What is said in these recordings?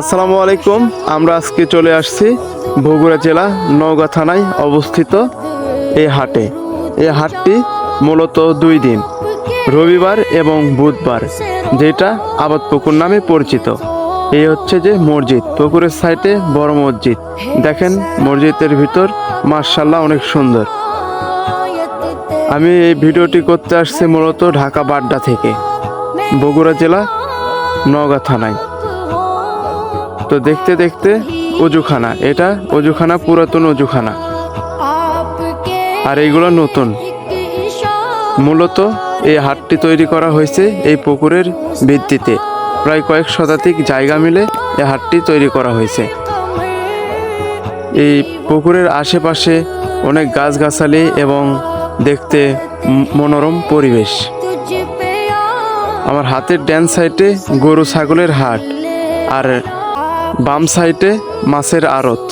আসসালামু আলাইকুম। আমরা আজকে চলে আসছি বগুড়া জেলা নওগাঁ থানায় অবস্থিত এই হাটে। এই হাটটি মূলত 2 দিন, রবিবার এবং বুধবার, যেটা আবাদ পুকুর নামে পরিচিত। এই হচ্ছে যে মসজিদ, পুকুরের সাইডে বড় মসজিদ। দেখেন মসজিদের ভিতর মাশাআল্লাহ অনেক সুন্দর। আমি এই ভিডিওটি করতে আসছি মূলত ঢাকা বাড্ডা থেকে, বগুড়া জেলা নওগাঁ থানায়। তো দেখতে দেখতে অজুখানা, এটা অজুখানা, পুরাতন অজুখানা, আর এইগুলো নতুন। মূলত এই হাটটি তৈরি করা হয়েছে এই পুকুরের ভিত্তিতে। প্রায় কয়েক শতাধিক জায়গা মিলে এই হাটটি তৈরি করা হয়েছে। এই পুকুরের আশেপাশে অনেক গাছগাছালি এবং দেখতে মনোরম পরিবেশ। আমার হাতের ডান সাইডে গরু ছাগলের হাট, আর বাম সাইডে মাছের আড়ত।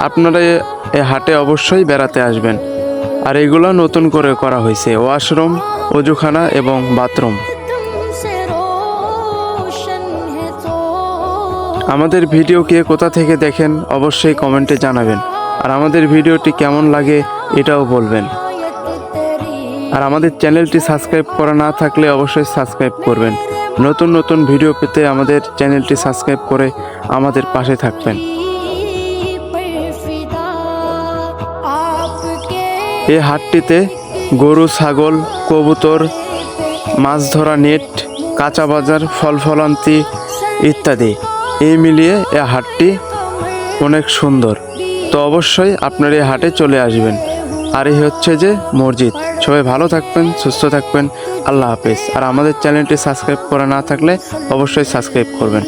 আপনারা এই হাটে অবশ্যই বেড়াতে আসবেন। আর এগুলো নতুন করে করা হয়েছে, ওয়াশরুম, অজুখানা এবং বাথরুম। আমাদের ভিডিও কে কোথা থেকে দেখেন অবশ্যই কমেন্টে জানাবেন। আর আমাদের ভিডিওটি কেমন লাগে এটাও বলবেন। আর আমাদের চ্যানেলটি সাবস্ক্রাইব করা না থাকলে অবশ্যই সাবস্ক্রাইব করবেন। নতুন নতুন ভিডিও পেতে আমাদের চ্যানেলটি সাবস্ক্রাইব করে আমাদের পাশে থাকবেন। এই হাটটিতে গরু, ছাগল, কবুতর, মাছ ধরা নেট, কাঁচা বাজার, ফল ফলান্তি ইত্যাদি এই মিলিয়ে এই হাটটি অনেক সুন্দর। তো অবশ্যই আপনার এই হাটে চলে আসবেন। আর এই হচ্ছে যে মসজিদ। সবাই ভালো থাকবেন, সুস্থ থাকবেন। আল্লাহ হাফেজ। আর আমাদের চ্যানেলটি সাবস্ক্রাইব করা না থাকলে অবশ্যই সাবস্ক্রাইব করবেন।